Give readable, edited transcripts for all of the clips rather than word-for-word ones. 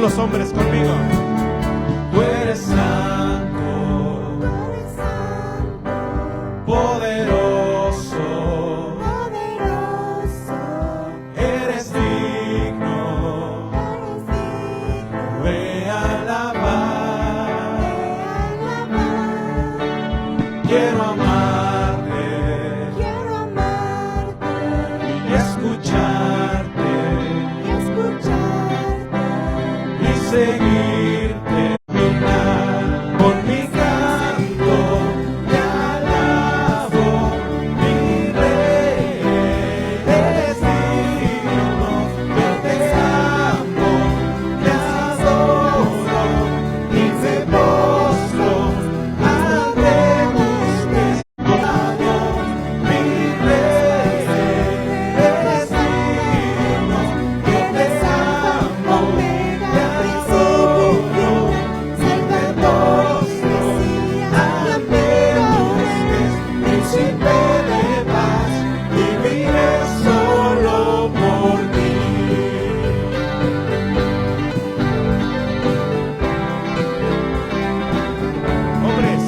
los hombres conmigo. Tú eres santo, poderoso, eres digno de alabar. Quiero amarte y escucharte y seguirte. Con mi canto te alabo, mi rey, eres digno, yo te amo, te adoro y te postro ante tus pies. Mi rey, eres digno, yo te amo, te adoro y te postro ante tus pies. Príncipe de paz, viviré solo por ti. Hombres,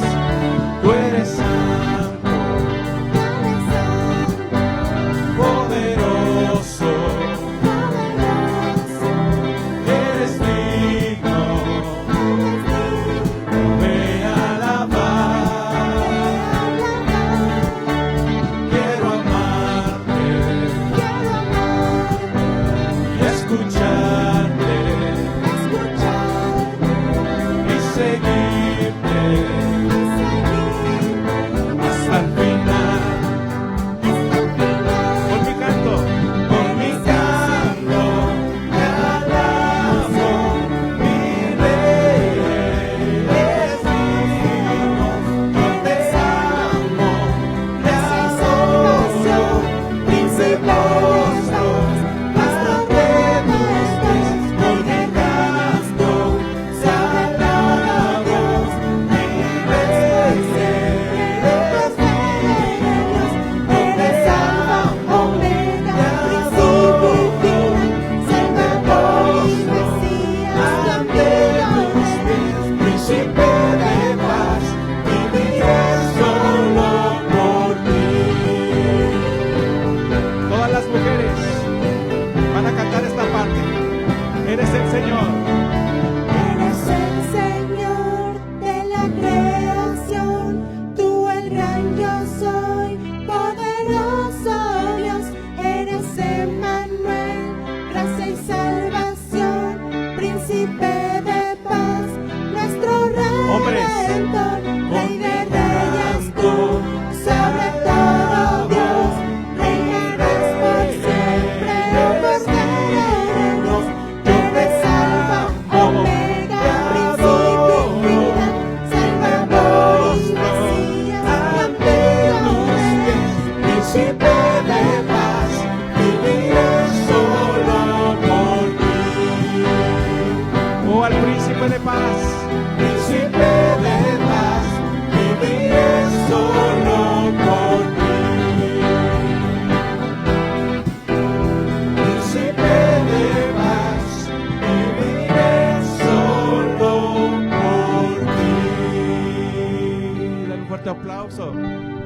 tú eres santo, poderoso, eres digno de alabar. Quiero amarte y escucharte y seguirte hasta el final. Con mi canto te alabo, mi rey, eres digno, yo te amo, te adoro, príncipe postro ante tus pies. Con mi canto te alabo, mi rey, eres digno, yo te amo, te adoro, ante tus pies. Príncipe de paz, viviré solo por ti. Todas las mujeres van a cantar esta parte. Eres el Señor. Eres el Señor de la creación, tú el gran yo soy, poderoso Dios, eres Emmanuel, gracia y salvación, príncipe de paz, nuestro Redentor, Rey de reyes tú, sobre todo Dios, reinarás por siempre, no nos queremos, tú eres Alfa, Omega, principio y final, Salvador y Mesías, Ante tus pies, príncipe de paz, viviré solo por ti. Oh, al príncipe de paz. Príncipe de paz, viviré solo por ti. Príncipe de paz, viviré solo por ti. Dale un fuerte aplauso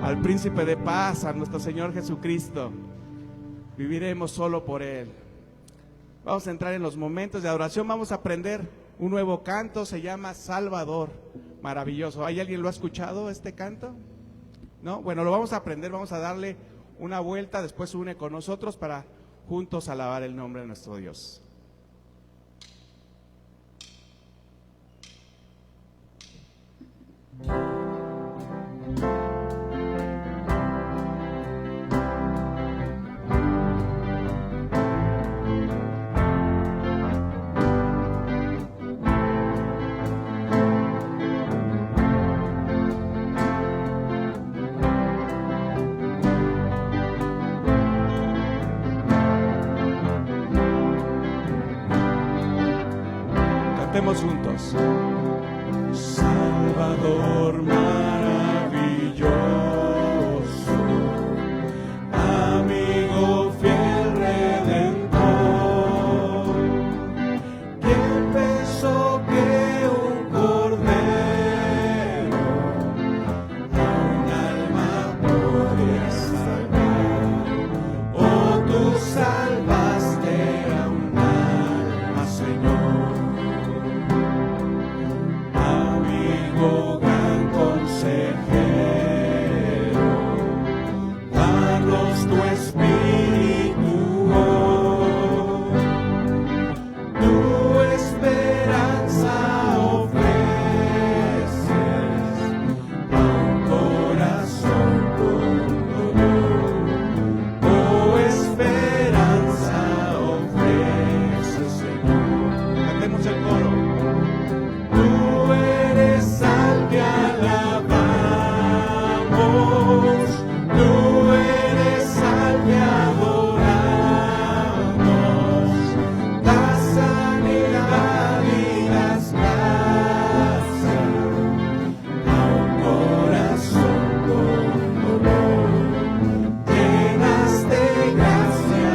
al príncipe de paz, a nuestro Señor Jesucristo. Viviremos solo por Él. Vamos a entrar en los momentos de adoración. Vamos a aprender un nuevo canto, se llama Salvador. Maravilloso. ¿Hay alguien lo ha escuchado este canto? ¿No? Bueno, lo vamos a aprender, vamos a darle una vuelta, después une con nosotros para juntos alabar el nombre de nuestro Dios. Cantemos juntos. Salvador maravilloso, amigo fiel redentor, que empezó salvaste a un alma, Señor. Amigo, gran consejero, danos tu espíritu hoy. Tu esperanza ofreces a un corazón con dolor. Oh, esperanza ofreces, Señor. Cantemos el coro. Tú eres al que alabamos, tú eres al que adoramos, das sanidad y das gracia a un corazón con dolor. Llenas de gracia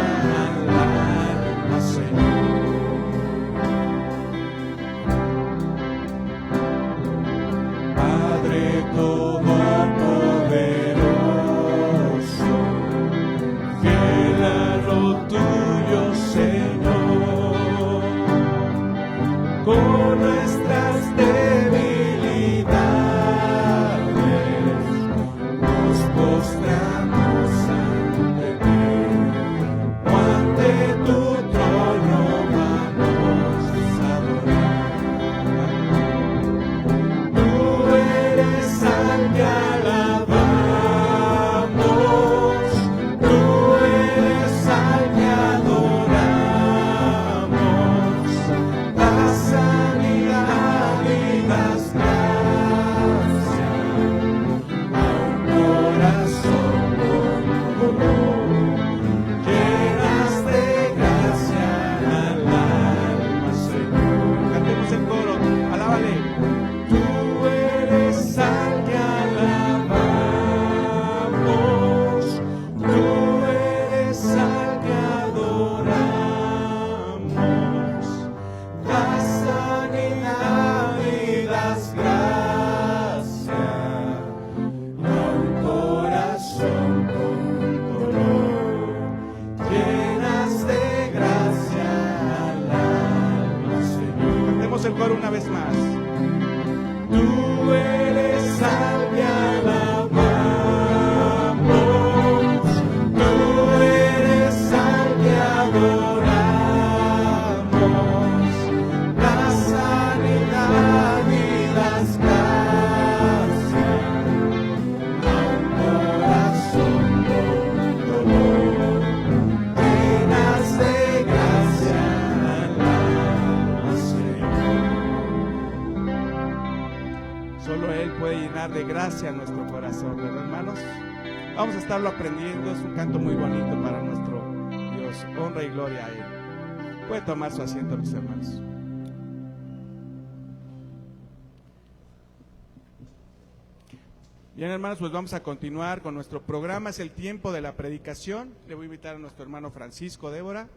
al alma, Señor. Padre Todopoderoso, fiel a lo tuyo, Señor, con nuestras debilidades nos postramos ante ti, ante tu trono vamos a adorar. Tú eres al que alabamos, tú eres al que adoramos, das sanidad y das gracia a un corazón con dolor. Llenas de gracia al alma, Señor. Cantemos el coro. Alábale. Tú eres al que alabamos, tú eres al que adoramos, das sanidad y das gracia a un corazón con dolor. Llenas de gracia al alma, Señor. Cantemos el coro una vez más. Tú eres al que alabamos, tú eres al que adoramos, das sanidad y das gracia a un corazón con dolor. Llenas de gracia al alma, Señor. Solo Él puede llenar de gracia nuestro corazón, ¿verdad, hermanos? Vamos a estarlo aprendiendo. Es un canto muy bonito para nuestro Dios. Honra y gloria a Él. Puede tomar su asiento, mis hermanos. Bien, hermanos, pues vamos a continuar con nuestro programa. Es el tiempo de la predicación. Le voy a invitar a nuestro hermano Francisco Débora,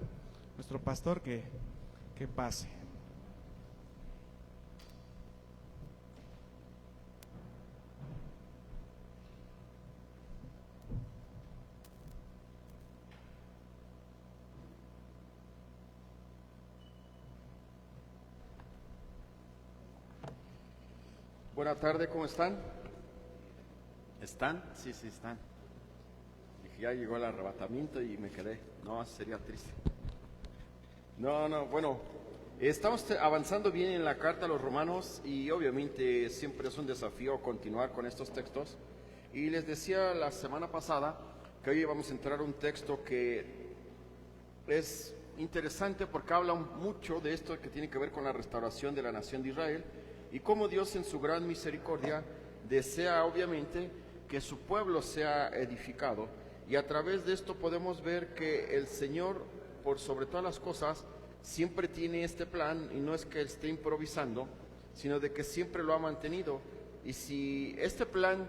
nuestro pastor, que pase. Buenas tardes, ¿cómo están? ¿Están? Sí, sí, están. Dije, ya llegó el arrebatamiento y me quedé. No, sería triste. No, bueno, estamos avanzando bien en la carta a los romanos y obviamente siempre es un desafío continuar con estos textos. Y les decía la semana pasada que hoy vamos a entrar a un texto que es interesante porque habla mucho de esto que tiene que ver con la restauración de la nación de Israel y cómo Dios en su gran misericordia desea obviamente que su pueblo sea edificado, y a través de esto podemos ver que el Señor, por sobre todas las cosas, siempre tiene este plan, y no es que Él esté improvisando, sino de que siempre lo ha mantenido. Y si este plan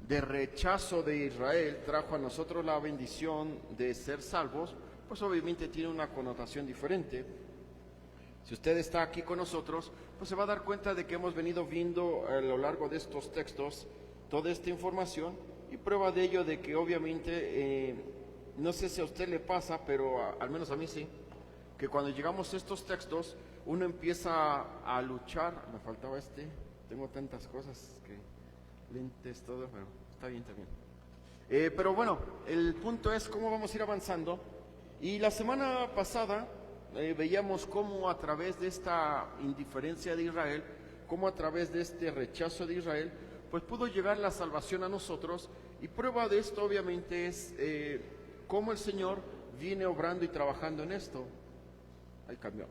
de rechazo de Israel trajo a nosotros la bendición de ser salvos, pues obviamente tiene una connotación diferente. Si usted está aquí con nosotros, pues se va a dar cuenta de que hemos venido viendo a lo largo de estos textos toda esta información, y prueba de ello de que obviamente no sé si a usted le pasa, pero al menos a mí sí, que cuando llegamos a estos textos, uno empieza a luchar. Me faltaba tengo tantas cosas, que lentes, todo, pero está bien, está bien. Pero bueno, el punto es cómo vamos a ir avanzando. Y la semana pasada veíamos cómo a través de esta indiferencia de Israel, cómo a través de este rechazo de Israel, pues pudo llegar la salvación a nosotros. Y prueba de esto obviamente es cómo el Señor viene obrando y trabajando en esto. Ahí cambió.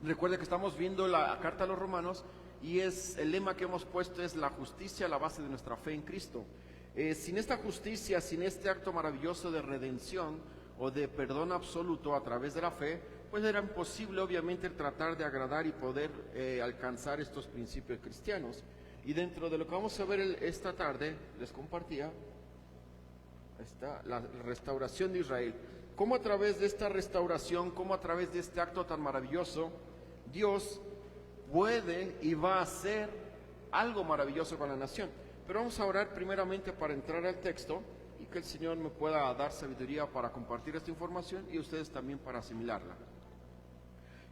Recuerde que estamos viendo la carta a los Romanos y el lema que hemos puesto es la justicia, la base de nuestra fe en Cristo. Sin esta justicia, sin este acto maravilloso de redención o de perdón absoluto a través de la fe, pues era imposible obviamente tratar de agradar y poder alcanzar estos principios cristianos. Y dentro de lo que vamos a ver esta tarde, les compartía, está la restauración de Israel. Cómo a través de esta restauración, cómo a través de este acto tan maravilloso, Dios puede y va a hacer algo maravilloso con la nación. Pero vamos a orar primeramente para entrar al texto y que el Señor me pueda dar sabiduría para compartir esta información y ustedes también para asimilarla.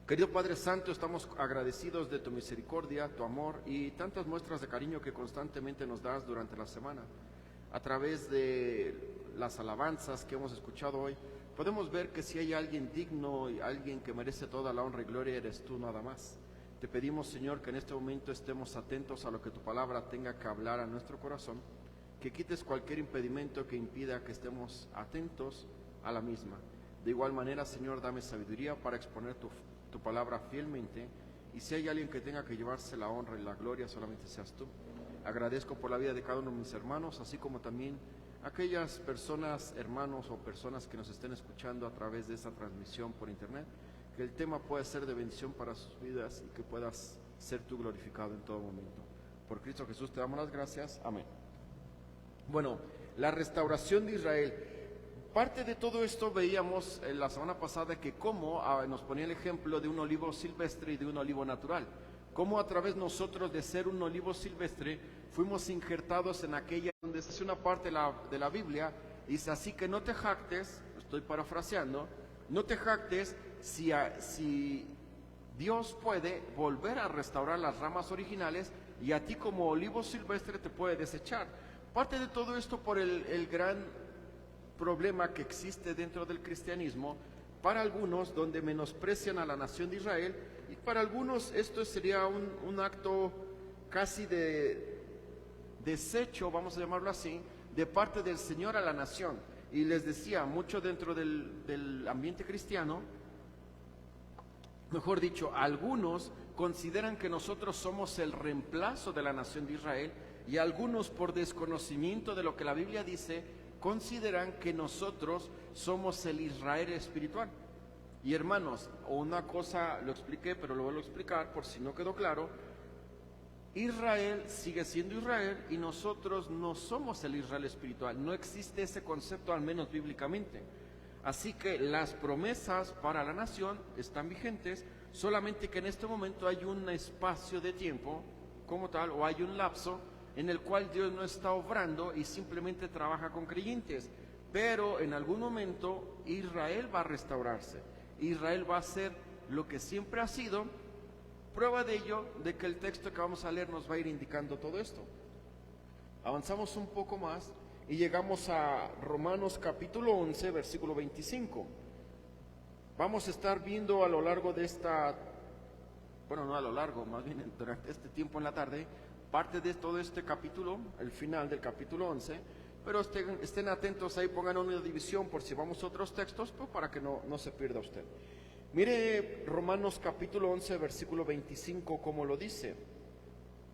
Querido Padre Santo, estamos agradecidos de tu misericordia, tu amor y tantas muestras de cariño que constantemente nos das durante la semana. A través de las alabanzas que hemos escuchado hoy, podemos ver que si hay alguien digno y alguien que merece toda la honra y gloria, eres tú nada más. Te pedimos, Señor, que en este momento estemos atentos a lo que tu palabra tenga que hablar a nuestro corazón, que quites cualquier impedimento que impida que estemos atentos a la misma. De igual manera, Señor, dame sabiduría para exponer tu palabra fielmente, y si hay alguien que tenga que llevarse la honra y la gloria, solamente seas tú. Agradezco por la vida de cada uno de mis hermanos, así como también aquellas personas, hermanos o personas que nos estén escuchando a través de esta transmisión por internet, que el tema pueda ser de bendición para sus vidas y que puedas ser tú glorificado en todo momento. Por Cristo Jesús te damos las gracias. Amén. Bueno, la restauración de Israel. Parte de todo esto veíamos la semana pasada que cómo nos ponía el ejemplo de un olivo silvestre y de un olivo natural. Cómo a través nosotros de ser un olivo silvestre fuimos injertados en aquella donde se hace una parte de la Biblia, dice así que no te jactes, estoy parafraseando, no te jactes si Dios puede volver a restaurar las ramas originales y a ti como olivo silvestre te puede desechar. Parte de todo esto por el gran problema que existe dentro del cristianismo, para algunos donde menosprecian a la nación de Israel, y para algunos esto sería un acto casi de desecho, vamos a llamarlo así, de parte del Señor a la nación. Y les decía, mucho dentro del ambiente cristiano, mejor dicho, algunos consideran que nosotros somos el reemplazo de la nación de Israel, y algunos por desconocimiento de lo que la Biblia dice, consideran que nosotros somos el Israel espiritual. Y hermanos, una cosa lo expliqué, pero lo vuelvo a explicar por si no quedó claro. Israel sigue siendo Israel y nosotros no somos el Israel espiritual. No existe ese concepto, al menos bíblicamente. Así que las promesas para la nación están vigentes, solamente que en este momento hay un espacio de tiempo como tal, o hay un lapso en el cual Dios no está obrando y simplemente trabaja con creyentes. Pero en algún momento Israel va a restaurarse. Israel va a ser lo que siempre ha sido. Prueba de ello, de que el texto que vamos a leer nos va a ir indicando todo esto. Avanzamos un poco más y llegamos a Romanos capítulo 11, versículo 25. Vamos a estar viendo a lo largo de no a lo largo, más bien durante este tiempo en la tarde, parte de todo este capítulo, el final del capítulo 11, pero estén atentos ahí, pongan una división por si vamos a otros textos, pues para que no se pierda usted. Mire Romanos capítulo 11, versículo 25, como lo dice.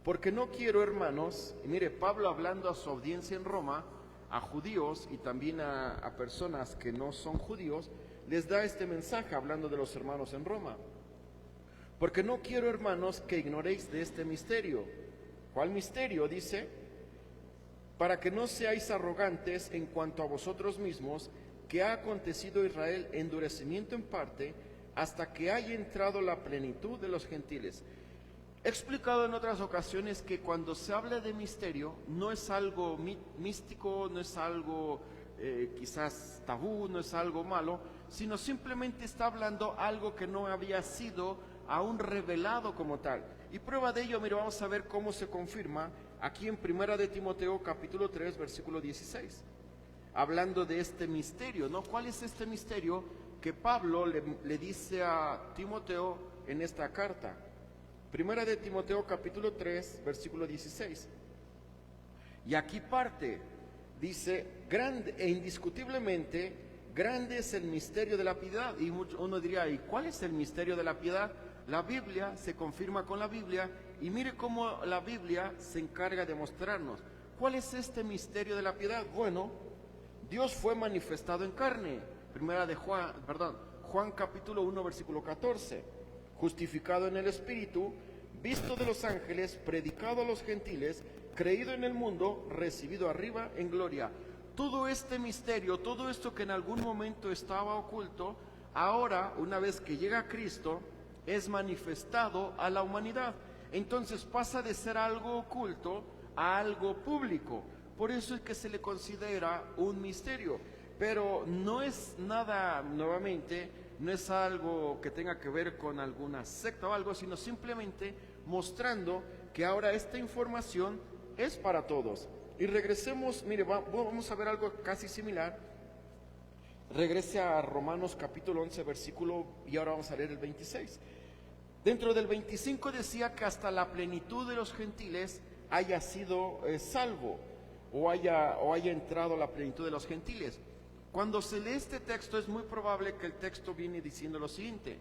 Porque no quiero, hermanos, y mire, Pablo hablando a su audiencia en Roma, a judíos y también a personas que no son judíos, les da este mensaje hablando de los hermanos en Roma. Porque no quiero, hermanos, que ignoréis de este misterio. ¿Cuál misterio? Dice, para que no seáis arrogantes en cuanto a vosotros mismos, que ha acontecido a Israel endurecimiento en parte, hasta que haya entrado la plenitud de los gentiles. He explicado en otras ocasiones que cuando se habla de misterio, no es algo místico, no es algo quizás tabú, no es algo malo, sino simplemente está hablando algo que no había sido aún revelado como tal. Y prueba de ello, mire, vamos a ver cómo se confirma aquí en Primera de Timoteo capítulo 3 versículo 16, hablando de este misterio, ¿no? ¿Cuál es este misterio que Pablo le dice a Timoteo en esta carta? Primera de Timoteo capítulo 3 versículo 16. Y aquí parte, dice, grande e indiscutiblemente grande es el misterio de la piedad. Y uno diría, ¿y cuál es el misterio de la piedad? La Biblia se confirma con la Biblia, y mire cómo la Biblia se encarga de mostrarnos. ¿Cuál es este misterio de la piedad? Bueno, Dios fue manifestado en carne. Juan capítulo 1 versículo 14. Justificado en el Espíritu, visto de los ángeles, predicado a los gentiles, creído en el mundo, recibido arriba en gloria. Todo este misterio, todo esto que en algún momento estaba oculto, ahora, una vez que llega Cristo, es manifestado a la humanidad. Entonces pasa de ser algo oculto a algo público. Por eso es que se le considera un misterio. Pero no es nada, nuevamente, no es algo que tenga que ver con alguna secta o algo, sino simplemente mostrando que ahora esta información es para todos. Y regresemos, mire, vamos a ver algo casi similar. Regrese a Romanos capítulo 11 versículo, y ahora vamos a leer el 26. Dentro del 25 decía que hasta la plenitud de los gentiles haya sido salvo, o haya entrado a la plenitud de los gentiles. Cuando se lee este texto es muy probable que el texto viene diciendo lo siguiente.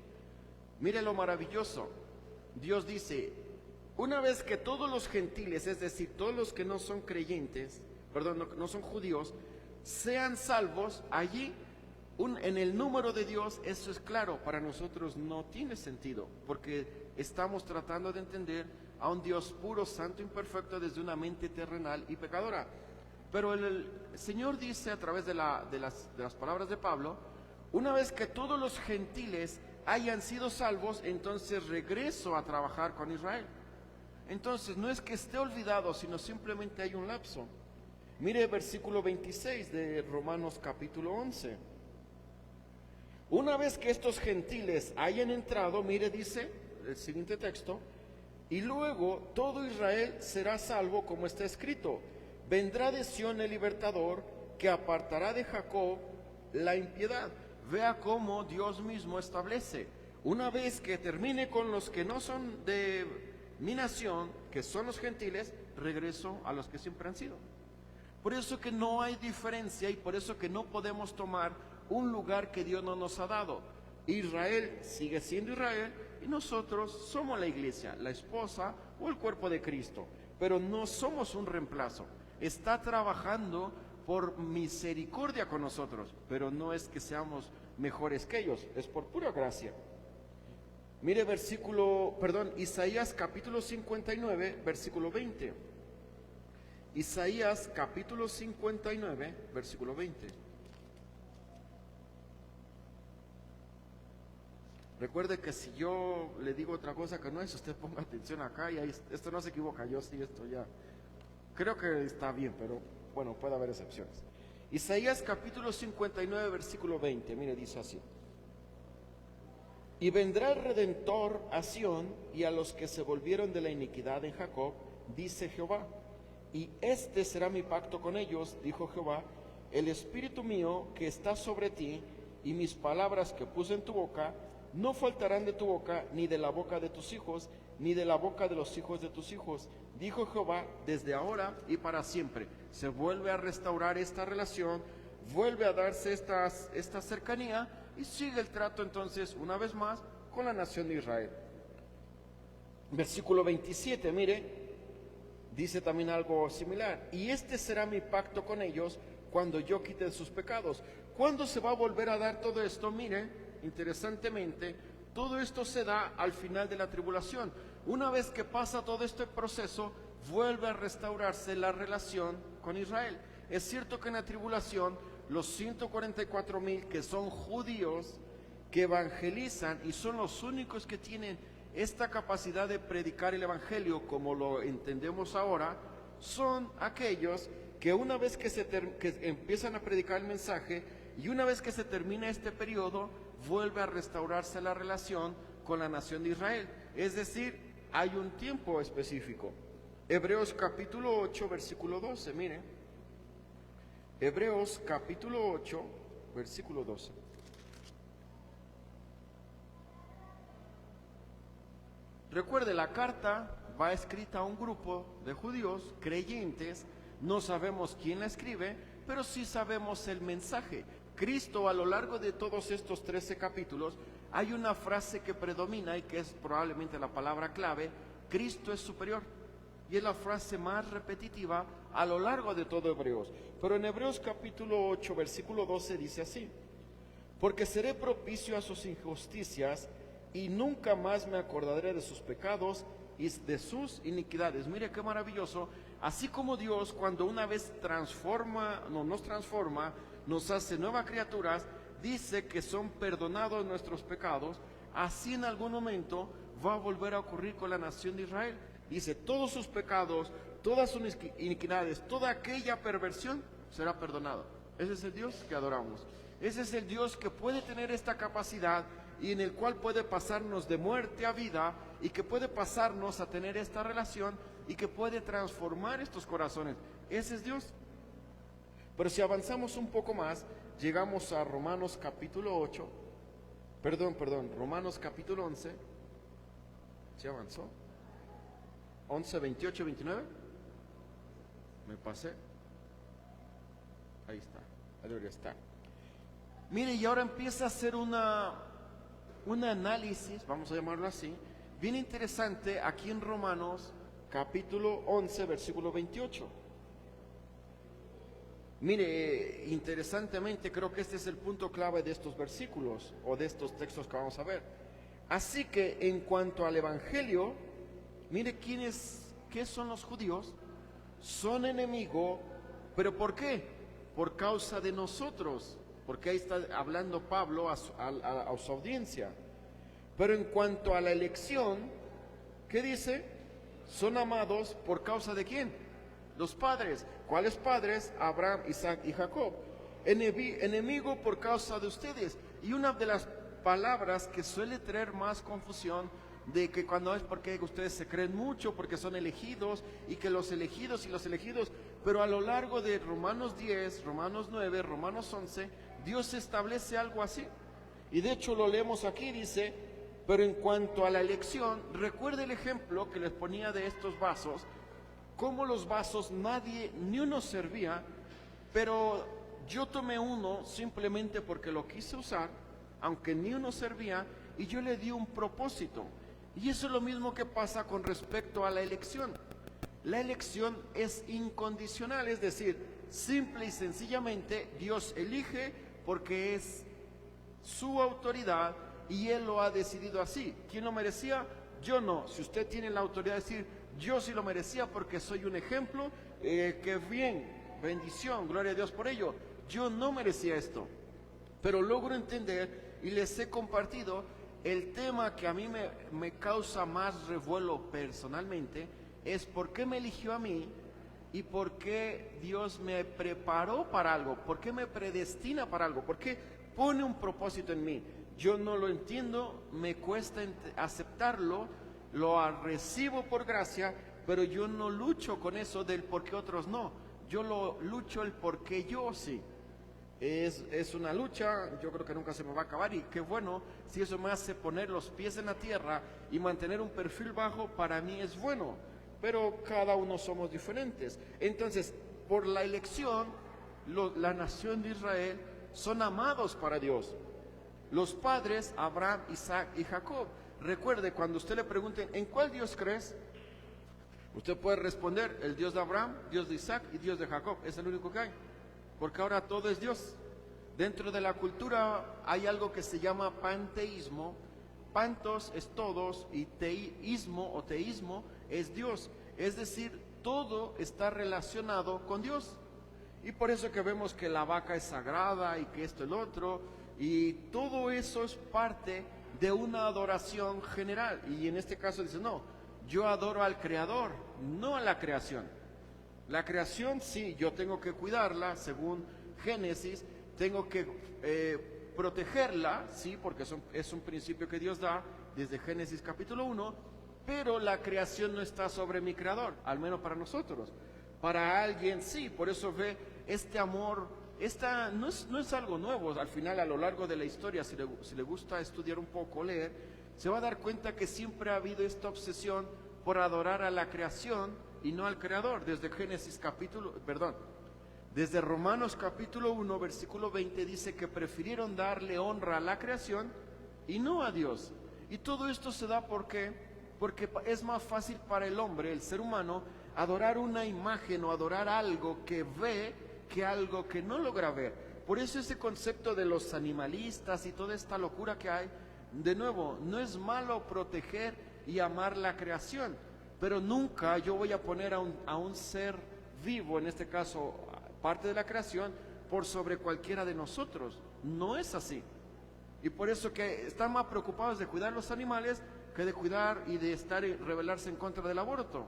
Mire lo maravilloso. Dios dice, una vez que todos los gentiles, es decir, todos los que no son creyentes, no son judíos, sean salvos, allí en el número de Dios, eso es claro, para nosotros no tiene sentido, porque estamos tratando de entender a un Dios puro, santo, imperfecto, desde una mente terrenal y pecadora. Pero el Señor dice a través de las palabras de Pablo, una vez que todos los gentiles hayan sido salvos, entonces regreso a trabajar con Israel. Entonces no es que esté olvidado, sino simplemente hay un lapso. Mire versículo 26 de Romanos capítulo 11. Una vez que estos gentiles hayan entrado, mire, dice el siguiente texto, y luego todo Israel será salvo, como está escrito, vendrá de Sión el libertador, que apartará de Jacob la impiedad. Vea cómo Dios mismo establece, una vez que termine con los que no son de mi nación, que son los gentiles, regreso a los que siempre han sido. Por eso que no hay diferencia, y por eso que no podemos tomar un lugar que Dios no nos ha dado. Israel sigue siendo Israel, y nosotros somos la iglesia, la esposa o el cuerpo de Cristo, pero no somos un reemplazo. Está trabajando por misericordia con nosotros, pero no es que seamos mejores que ellos, es por pura gracia. Mire Isaías capítulo 59, versículo 20. Isaías capítulo 59, versículo 20. Recuerde que si yo le digo otra cosa que no es, usted ponga atención acá, y ahí, esto no se equivoca, yo sí, esto ya creo que está bien, pero bueno, puede haber excepciones. Isaías capítulo 59, versículo 20, mire, dice así: y vendrá el Redentor a Sión, y a los que se volvieron de la iniquidad en Jacob, dice Jehová, y este será mi pacto con ellos, dijo Jehová, el espíritu mío que está sobre ti, y mis palabras que puse en tu boca, no faltarán de tu boca, ni de la boca de tus hijos, ni de la boca de los hijos de tus hijos, dijo Jehová, desde ahora y para siempre. Se vuelve a restaurar esta relación, vuelve a darse esta cercanía, y sigue el trato entonces una vez más con la nación de Israel. Versículo 27, mire, dice también algo similar: y este será mi pacto con ellos cuando yo quite sus pecados. ¿Cuándo se va a volver a dar todo esto? Mire, interesantemente, todo esto se da al final de la tribulación. Una vez que pasa todo este proceso, vuelve a restaurarse la relación con Israel. Es cierto que en la tribulación, los 144,000 que son judíos, que evangelizan y son los únicos que tienen esta capacidad de predicar el evangelio como lo entendemos ahora, son aquellos que una vez que empiezan a predicar el mensaje y una vez que se termina este periodo, vuelve a restaurarse la relación con la nación de Israel. Es decir, hay un tiempo específico. Hebreos capítulo 8, versículo 12, miren. Hebreos capítulo 8, versículo 12. Recuerde, la carta va escrita a un grupo de judíos creyentes. No sabemos quién la escribe, pero sí sabemos el mensaje. Cristo, a lo largo de todos estos 13 capítulos, hay una frase que predomina y que es probablemente la palabra clave: Cristo es superior. Y es la frase más repetitiva a lo largo de todo Hebreos. Pero en Hebreos capítulo 8, versículo 12 dice así: porque seré propicio a sus injusticias y nunca más me acordaré de sus pecados y de sus iniquidades. Mire qué maravilloso. Así como Dios, cuando una vez nos transforma, nos hace nuevas criaturas, dice que son perdonados nuestros pecados, así en algún momento va a volver a ocurrir con la nación de Israel. Dice, todos sus pecados, todas sus iniquidades, toda aquella perversión será perdonado. Ese es el Dios que adoramos. Ese es el Dios que puede tener esta capacidad y en el cual puede pasarnos de muerte a vida y que puede pasarnos a tener esta relación y que puede transformar estos corazones. Ese es Dios. Pero si avanzamos un poco más, llegamos a Romanos capítulo 8, Romanos capítulo 11. ¿Se avanzó? 11, 28, 29. Me pasé. Ahí está, ahí debería estar. Mire, y ahora empieza a hacer un análisis, vamos a llamarlo así, bien interesante aquí en Romanos capítulo 11, versículo 28. Mire, interesantemente creo que este es el punto clave de estos versículos o de estos textos que vamos a ver. Así que en cuanto al Evangelio, mire ¿qué son los judíos? Son enemigo, pero ¿por qué? Por causa de nosotros, porque ahí está hablando Pablo a su audiencia. Pero en cuanto a la elección, ¿qué dice? Son amados por causa de ¿quién? Los padres. ¿Cuáles padres? Abraham, Isaac y Jacob. Enemigo por causa de ustedes. Y una de las palabras que suele traer más confusión, de que cuando es porque ustedes se creen mucho, porque son elegidos, y que los elegidos y los elegidos, pero a lo largo de Romanos 10, Romanos 9, Romanos 11, Dios establece algo así. Y de hecho lo leemos aquí, dice, pero en cuanto a la elección, recuerde el ejemplo que les ponía de estos vasos, como los vasos ni uno servía, pero yo tomé uno simplemente porque lo quise usar, aunque ni uno servía, y yo le di un propósito. Y eso es lo mismo que pasa con respecto a la elección. La elección es incondicional, es decir, simple y sencillamente Dios elige porque es su autoridad y Él lo ha decidido así. ¿Quién lo merecía? Yo no. Si usted tiene la autoridad de decir, yo sí lo merecía porque soy un ejemplo, que bien, bendición, gloria a Dios por ello. Yo no merecía esto, pero logro entender y les he compartido el tema que a mí me causa más revuelo personalmente, es por qué me eligió a mí y por qué Dios me preparó para algo, por qué me predestina para algo, por qué pone un propósito en mí. Yo no lo entiendo, me cuesta aceptarlo, lo recibo por gracia, pero yo no lucho con eso del por qué otros no. Yo lo lucho el por qué yo sí. Es una lucha, yo creo que nunca se me va a acabar, y qué bueno, si eso me hace poner los pies en la tierra y mantener un perfil bajo, para mí es bueno, pero cada uno somos diferentes. Entonces, por la elección, la nación de Israel son amados para Dios. Los padres, Abraham, Isaac y Jacob. Recuerde, cuando usted le pregunten, ¿en cuál Dios crees? Usted puede responder, el Dios de Abraham, Dios de Isaac y Dios de Jacob. Es el único que hay. Porque ahora todo es Dios. Dentro de la cultura hay algo que se llama panteísmo. Pantos es todos y teísmo o teísmo es Dios. Es decir, todo está relacionado con Dios. Y por eso que vemos que la vaca es sagrada y que esto y el otro. Y todo eso es parte de una adoración general. Y en este caso dice, no, yo adoro al Creador, no a la creación. La creación, sí, yo tengo que cuidarla, según Génesis, tengo que protegerla, sí, porque es un principio que Dios da desde Génesis capítulo 1, pero la creación no está sobre mi creador, al menos para nosotros. Para alguien sí, por eso ve este amor, no es algo nuevo. Al final, a lo largo de la historia, si le gusta estudiar un poco, leer, se va a dar cuenta que siempre ha habido esta obsesión por adorar a la creación y no al creador. Desde Romanos capítulo 1, versículo 20 dice que prefirieron darle honra a la creación y no a Dios. Y todo esto se da porque es más fácil para el hombre, el ser humano, adorar una imagen o adorar algo que ve que algo que no logra ver. Por eso ese concepto de los animalistas y toda esta locura que hay, de nuevo, no es malo proteger y amar la creación, pero nunca yo voy a poner a un ser vivo, en este caso parte de la creación, por sobre cualquiera de nosotros. No es así. Y por eso que están más preocupados de cuidar los animales que de cuidar y de rebelarse en contra del aborto.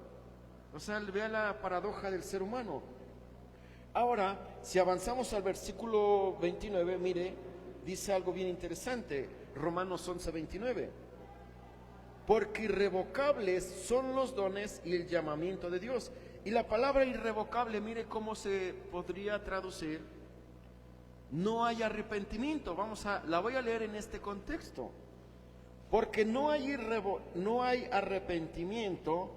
O sea, vea la paradoja del ser humano. Ahora, si avanzamos al versículo 29, mire, dice algo bien interesante, Romanos 11, 29. Porque irrevocables son los dones y el llamamiento de Dios. Y la palabra irrevocable, mire cómo se podría traducir. No hay arrepentimiento. La voy a leer en este contexto. Porque no hay arrepentimiento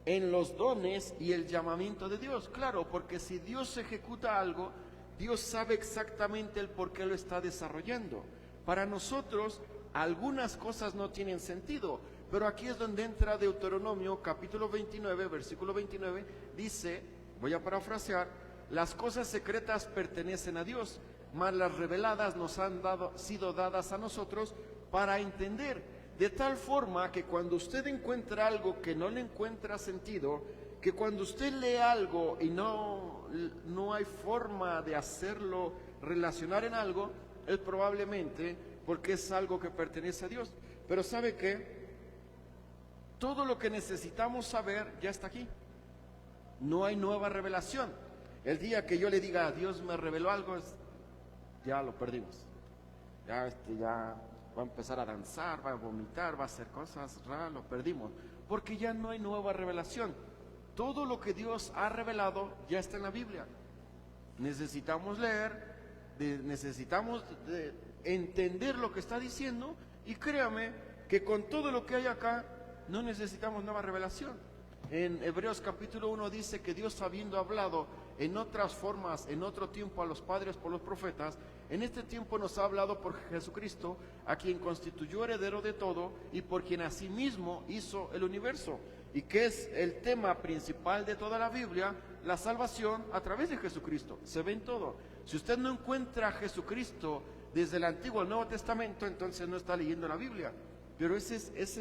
en los dones y el llamamiento de Dios. Claro, porque si Dios ejecuta algo, Dios sabe exactamente el por qué lo está desarrollando. Para nosotros, algunas cosas no tienen sentido, pero aquí es donde entra Deuteronomio capítulo 29, versículo 29, dice, voy a parafrasear, las cosas secretas pertenecen a Dios, mas las reveladas nos han sido dadas a nosotros para entender, de tal forma que cuando usted encuentra algo que no le encuentra sentido, que cuando usted lee algo y no hay forma de hacerlo relacionar en algo, es probablemente porque es algo que pertenece a Dios. Pero ¿sabe qué? Todo lo que necesitamos saber ya está aquí. No hay nueva revelación. El día que yo le diga, Dios me reveló algo, ya lo perdimos. Ya va a empezar a danzar, va a vomitar, va a hacer cosas raras, lo perdimos. Porque ya no hay nueva revelación. Todo lo que Dios ha revelado ya está en la Biblia. Necesitamos leer, necesitamos entender lo que está diciendo, y créame que con todo lo que hay acá no necesitamos nueva revelación. En Hebreos capítulo 1 dice que Dios, habiendo hablado en otras formas, en otro tiempo a los padres por los profetas, en este tiempo nos ha hablado por Jesucristo, a quien constituyó heredero de todo y por quien asimismo hizo el universo. ¿Y que es el tema principal de toda la Biblia? La salvación a través de Jesucristo. Se ve en todo. Si usted no encuentra a Jesucristo desde el Antiguo al Nuevo Testamento, entonces no está leyendo la Biblia. Pero esa es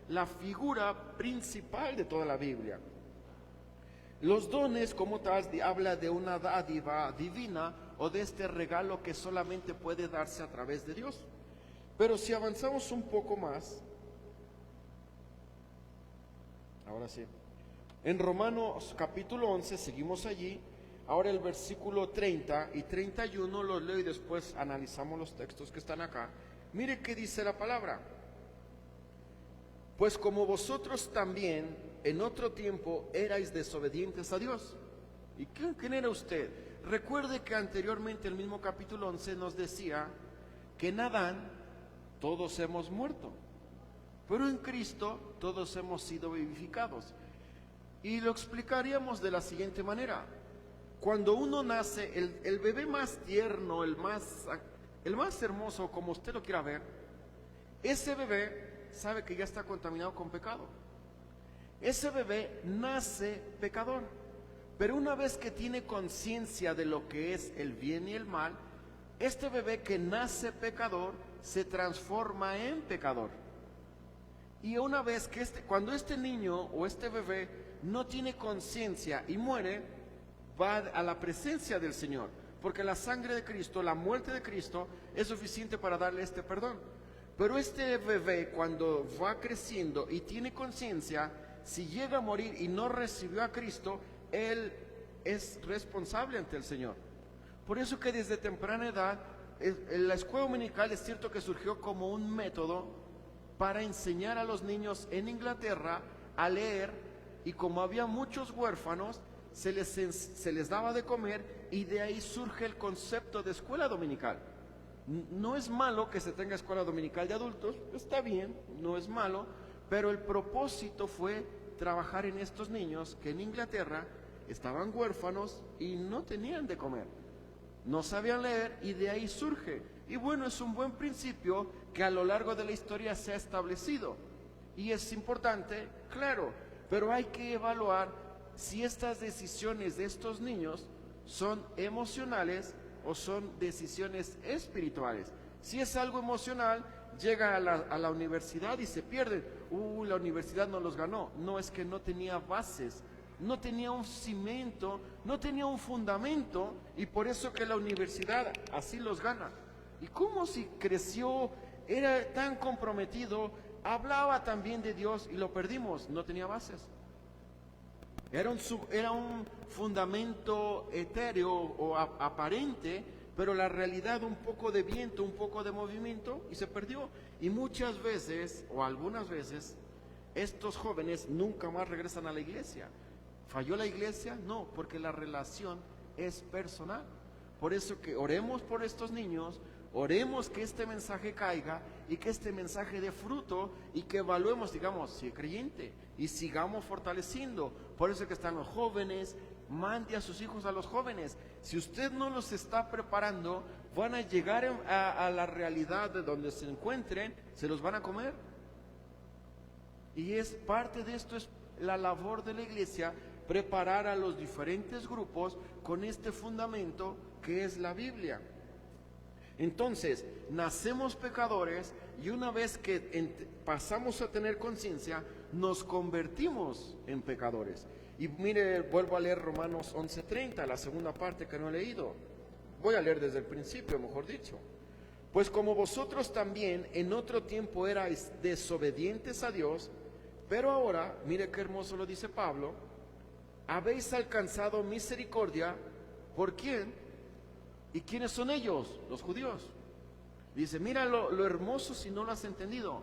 la figura principal de toda la Biblia. Los dones, como tal, habla de una dádiva divina o de este regalo que solamente puede darse a través de Dios. Pero si avanzamos un poco más, ahora sí, en Romanos capítulo 11, seguimos allí. Ahora el versículo 30 y 31 los leo y después analizamos los textos que están acá. Mire qué dice la palabra. Pues como vosotros también en otro tiempo erais desobedientes a Dios. ¿Y quién era usted? Recuerde que anteriormente el mismo capítulo 11 nos decía que en Adán todos hemos muerto, pero en Cristo todos hemos sido vivificados. Y lo explicaríamos de la siguiente manera. Cuando uno nace, el bebé más tierno, el más hermoso, como usted lo quiera ver, ese bebé sabe que ya está contaminado con pecado. Ese bebé nace pecador, pero una vez que tiene conciencia de lo que es el bien y el mal, este bebé que nace pecador se transforma en pecador. Y una vez que cuando este niño o este bebé no tiene conciencia y muere, va a la presencia del Señor, porque la sangre de Cristo, la muerte de Cristo, es suficiente para darle este perdón. Pero este bebé, cuando va creciendo y tiene conciencia, si llega a morir y no recibió a Cristo, él es responsable ante el Señor. Por eso que desde temprana edad, la escuela dominical es cierto que surgió como un método para enseñar a los niños en Inglaterra a leer, y como había muchos huérfanos, se les daba de comer, y de ahí surge el concepto de escuela dominical. No es malo que se tenga escuela dominical de adultos, está bien, no es malo, pero el propósito fue trabajar en estos niños que en Inglaterra estaban huérfanos y no tenían de comer, no sabían leer, y de ahí surge. Y bueno, es un buen principio que a lo largo de la historia se ha establecido, y es importante, claro, pero hay que evaluar si estas decisiones de estos niños son emocionales o son decisiones espirituales. Si es algo emocional, llega a la universidad y se pierden. La universidad no los ganó. No, es que no tenía bases, no tenía un cimiento, no tenía un fundamento, y por eso que la universidad así los gana. ¿Y cómo si creció, era tan comprometido, hablaba tan bien de Dios y lo perdimos? No tenía bases. Era un fundamento etéreo o aparente, pero la realidad un poco de viento, un poco de movimiento, y se perdió. Y muchas veces, o algunas veces, estos jóvenes nunca más regresan a la iglesia. ¿Falló la iglesia? No, porque la relación es personal. Por eso que oremos por estos niños, oremos que este mensaje caiga y que este mensaje dé fruto, y que evaluemos, digamos, si es creyente, y sigamos fortaleciendo. Por eso que están los jóvenes, mande a sus hijos a los jóvenes. Si usted no los está preparando, van a llegar a la realidad de donde se encuentren, se los van a comer. Y es parte de esto, es la labor de la iglesia, preparar a los diferentes grupos con este fundamento que es la Biblia. Entonces, nacemos pecadores, y una vez que pasamos a tener conciencia, nos convertimos en pecadores. Y mire, vuelvo a leer Romanos 11:30, la segunda parte que no he leído. Voy a leer desde el principio, mejor dicho. Pues como vosotros también en otro tiempo erais desobedientes a Dios, pero ahora, mire qué hermoso lo dice Pablo, habéis alcanzado misericordia. ¿Por quién? ¿Y quiénes son ellos? Los judíos. Dice, mira lo hermoso si no lo has entendido.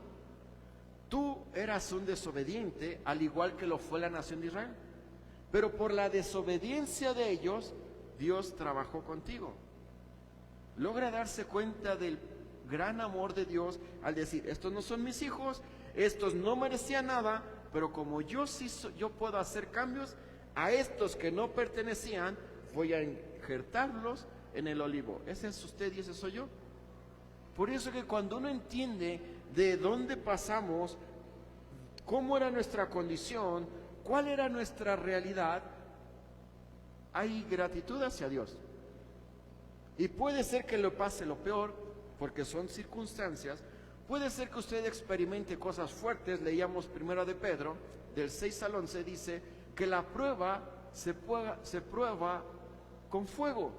Tú eras un desobediente, al igual que lo fue la nación de Israel. Pero por la desobediencia de ellos, Dios trabajó contigo. Logra darse cuenta del gran amor de Dios al decir, estos no son mis hijos, estos no merecían nada, pero como yo puedo hacer cambios, a estos que no pertenecían, voy a injertarlos en el olivo. Ese es usted y ese soy yo. Por eso que cuando uno entiende de dónde pasamos, cómo era nuestra condición, cuál era nuestra realidad, hay gratitud hacia Dios. Y puede ser que le pase lo peor, porque son circunstancias. Puede ser que usted experimente cosas fuertes. Leíamos 1 de Pedro, del 6 al 11, dice que la prueba se prueba con fuego.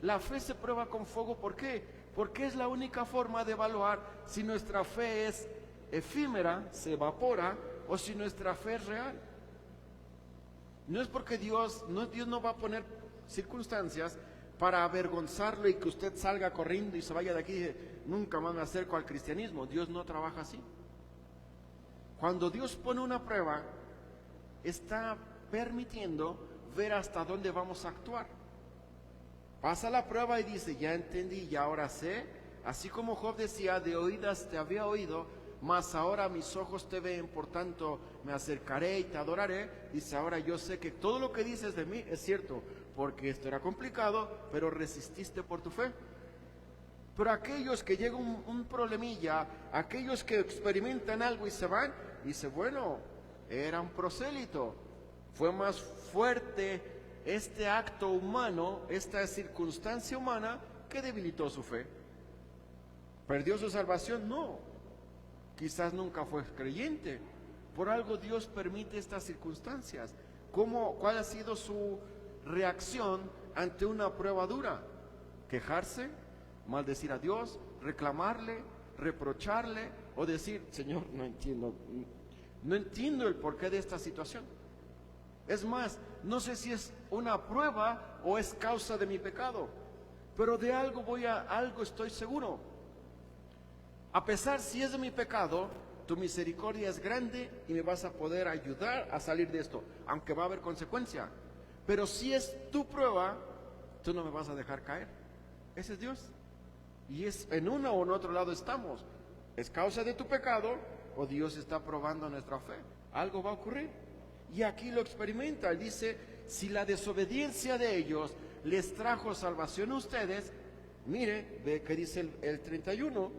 La fe se prueba con fuego. ¿Por qué? Porque es la única forma de evaluar si nuestra fe es efímera, se evapora, o si nuestra fe es real. No es porque Dios no va a poner circunstancias para avergonzarlo y que usted salga corriendo y se vaya de aquí y dice, nunca más me acerco al cristianismo. Dios no trabaja así. Cuando Dios pone una prueba, está permitiendo ver hasta dónde vamos a actuar. Pasa la prueba y dice, ya entendí, ya ahora sé. Así como Job decía, de oídas te había oído, mas ahora mis ojos te ven, por tanto me acercaré y te adoraré. Dice, ahora yo sé que todo lo que dices de mí es cierto, porque esto era complicado, pero resististe por tu fe. Pero aquellos que llega un problemilla, aquellos que experimentan algo y se van, dice, bueno, era un prosélito, fue más fuerte este acto humano, esta circunstancia humana, que debilitó su fe. ¿Perdió su salvación? No. Quizás nunca fue creyente. Por algo Dios permite estas circunstancias. ¿Cuál ha sido su reacción ante una prueba dura? ¿Quejarse? ¿Maldecir a Dios? ¿Reclamarle? ¿Reprocharle? ¿O decir, Señor, no entiendo el porqué de esta situación? Es más, no sé si es una prueba o es causa de mi pecado, pero de algo estoy seguro. A pesar si es de mi pecado, tu misericordia es grande y me vas a poder ayudar a salir de esto, aunque va a haber consecuencia. Pero si es tu prueba, tú no me vas a dejar caer. Ese es Dios. Y es en uno o en otro lado estamos. ¿Es causa de tu pecado o Dios está probando nuestra fe? Algo va a ocurrir. Y aquí lo experimenta. Él dice, si la desobediencia de ellos les trajo salvación a ustedes, mire, ve que dice el 31,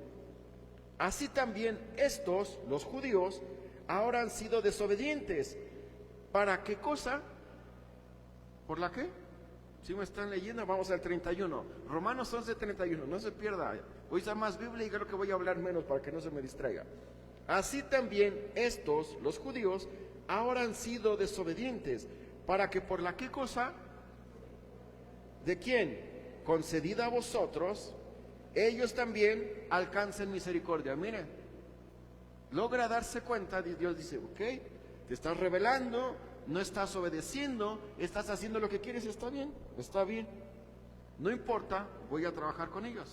así también estos, los judíos, ahora han sido desobedientes. ¿Para qué cosa? ¿Por la qué? Si me están leyendo, vamos al 31. Romanos 11:31, no se pierda. Hoy está más Biblia y creo que voy a hablar menos para que no se me distraiga. Así también estos, los judíos, ahora han sido desobedientes. ¿Para que por la qué cosa? ¿De quién? Concedida a vosotros, ellos también alcancen misericordia. Miren, logra darse cuenta, Dios dice, ok, te estás rebelando, no estás obedeciendo, estás haciendo lo que quieres, está bien, no importa, voy a trabajar con ellos.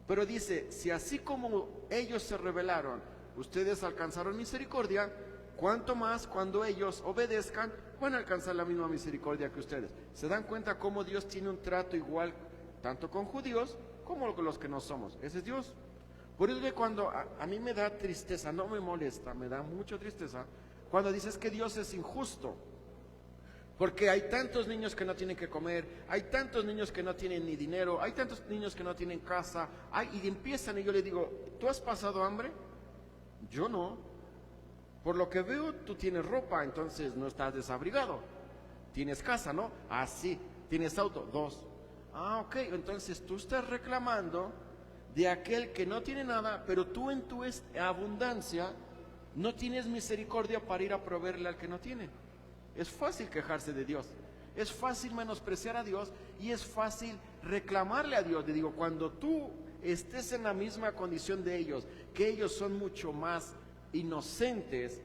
Pero dice, si así como ellos se rebelaron, ustedes alcanzaron misericordia, ¿cuánto más cuando ellos obedezcan van a alcanzar la misma misericordia que ustedes? ¿Se dan cuenta cómo Dios tiene un trato igual tanto con judíos como con los que no somos? Ese es Dios. Por eso que cuando a mí me da tristeza, no me molesta, me da mucha tristeza, cuando dices que Dios es injusto. Porque hay tantos niños que no tienen que comer, hay tantos niños que no tienen ni dinero, hay tantos niños que no tienen casa, y empiezan y yo le digo, ¿tú has pasado hambre? Yo no. Por lo que veo, tú tienes ropa, entonces no estás desabrigado. Tienes casa, ¿no? Ah, sí. ¿Tienes auto? 2. Ah, ok. Entonces tú estás reclamando de aquel que no tiene nada, pero tú en tu abundancia no tienes misericordia para ir a proveerle al que no tiene. Es fácil quejarse de Dios, es fácil menospreciar a Dios y es fácil reclamarle a Dios. Le digo, cuando tú estés en la misma condición de ellos, que ellos son mucho más inocentes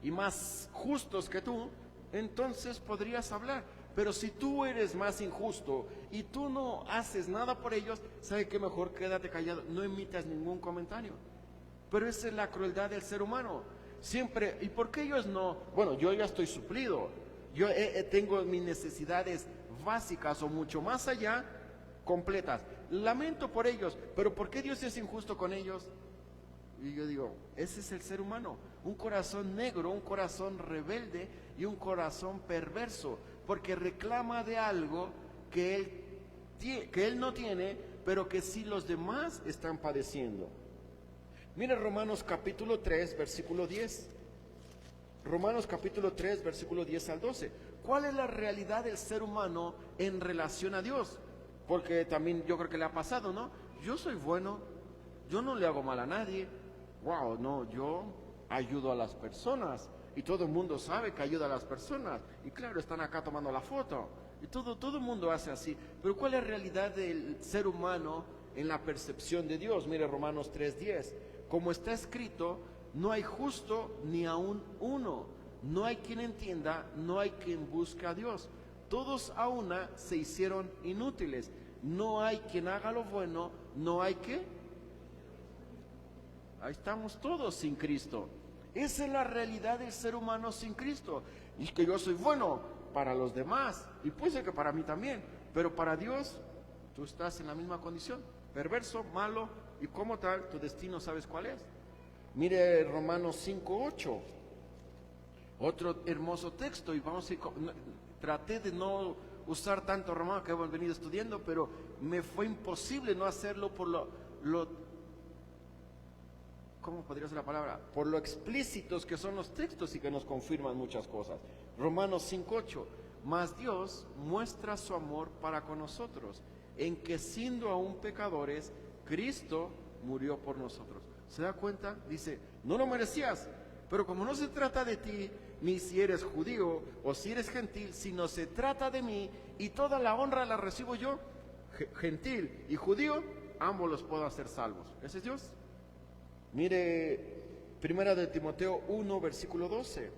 y más justos que tú, entonces podrías hablar. Pero si tú eres más injusto y tú no haces nada por ellos, ¿sabe qué? Mejor quédate callado, no emitas ningún comentario. Pero esa es la crueldad del ser humano. Siempre, ¿y por qué ellos no? Bueno, yo ya estoy suplido, yo tengo mis necesidades básicas o mucho más allá, completas. Lamento por ellos, pero ¿por qué Dios es injusto con ellos? Y yo digo, ese es el ser humano, un corazón negro, un corazón rebelde y un corazón perverso, porque reclama de algo que él no tiene, pero que sí los demás están padeciendo. Mire Romanos capítulo 3, versículo 10. Romanos capítulo 3, versículo 10 al 12. ¿Cuál es la realidad del ser humano en relación a Dios? Porque también yo creo que le ha pasado, ¿no? Yo soy bueno, yo no le hago mal a nadie. Wow, no, yo ayudo a las personas. Y todo el mundo sabe que ayuda a las personas. Y claro, están acá tomando la foto. Y todo el mundo hace así. Pero ¿cuál es la realidad del ser humano en la percepción de Dios? Mire Romanos 3:10. Como está escrito, no hay justo ni aun uno, no hay quien entienda, no hay quien busque a Dios. Todos a una se hicieron inútiles, no hay quien haga lo bueno, no hay que. Ahí estamos todos sin Cristo. Esa es la realidad del ser humano sin Cristo. Y que yo soy bueno para los demás, y puede ser que para mí también, pero para Dios, tú estás en la misma condición, perverso, malo, y como tal, tu destino, ¿sabes cuál es? Mire Romanos 5:8, otro hermoso texto, y vamos a ir, traté de no usar tanto romano que hemos venido estudiando, pero me fue imposible no hacerlo por ¿cómo podría ser la palabra? Por lo explícitos que son los textos y que nos confirman muchas cosas. Romanos 5:8, mas Dios muestra su amor para con nosotros, en que siendo aún pecadores, Cristo murió por nosotros. ¿Se da cuenta? Dice, no lo merecías, pero como no se trata de ti, ni si eres judío o si eres gentil, sino se trata de mí, y toda la honra la recibo yo, gentil y judío, ambos los puedo hacer salvos. Ese es Dios. Mire, Primera de Timoteo 1, versículo 12.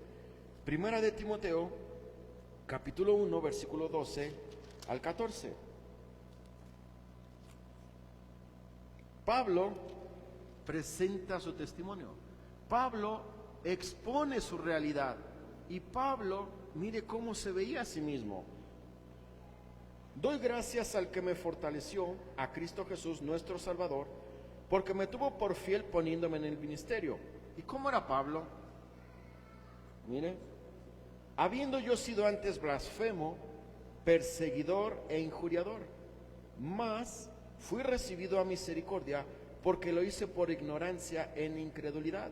Primera de Timoteo capítulo 1, versículo 12 al 14. Pablo presenta su testimonio. Pablo expone su realidad. Y Pablo, mire cómo se veía a sí mismo. Doy gracias al que me fortaleció, a Cristo Jesús, nuestro Salvador, porque me tuvo por fiel poniéndome en el ministerio. ¿Y cómo era Pablo? Mire, habiendo yo sido antes blasfemo, perseguidor e injuriador, mas fui recibido a misericordia, porque lo hice por ignorancia en incredulidad.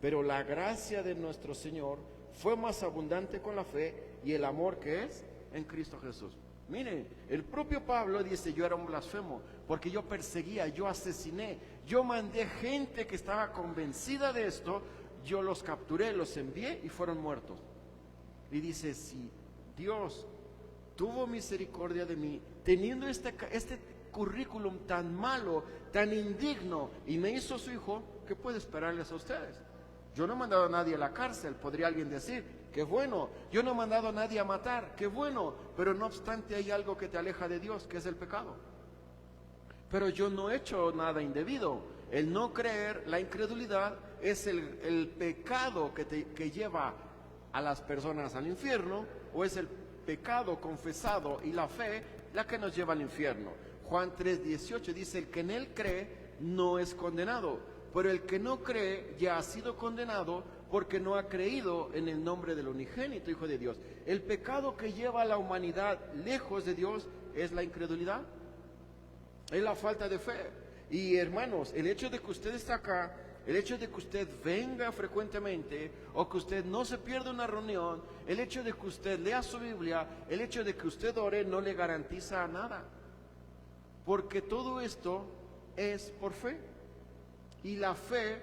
Pero la gracia de nuestro Señor fue más abundante con la fe y el amor que es en Cristo Jesús. Mire, el propio Pablo dice: yo era un blasfemo, porque yo perseguía, yo asesiné, yo mandé gente que estaba convencida de esto, yo los capturé, los envié y fueron muertos. Y dice: si Dios tuvo misericordia de mí, teniendo este currículum tan malo, tan indigno, y me hizo su hijo, ¿qué puede esperarles a ustedes? Yo no he mandado a nadie a la cárcel, podría alguien decir, qué bueno. Yo no he mandado a nadie a matar, qué bueno. Pero no obstante hay algo que te aleja de Dios, que es el pecado. Pero yo no he hecho nada indebido. El no creer, la incredulidad, es el pecado que lleva a las personas al infierno, o es el pecado confesado y la fe la que nos lleva al infierno. Juan 3:18 dice: el que en él cree no es condenado. Pero el que no cree ya ha sido condenado porque no ha creído en el nombre del unigénito Hijo de Dios. El pecado que lleva a la humanidad lejos de Dios es la incredulidad, es la falta de fe. Y hermanos, el hecho de que usted está acá, el hecho de que usted venga frecuentemente, o que usted no se pierda una reunión, el hecho de que usted lea su Biblia, el hecho de que usted ore, no le garantiza nada. Porque todo esto es por fe. Y la fe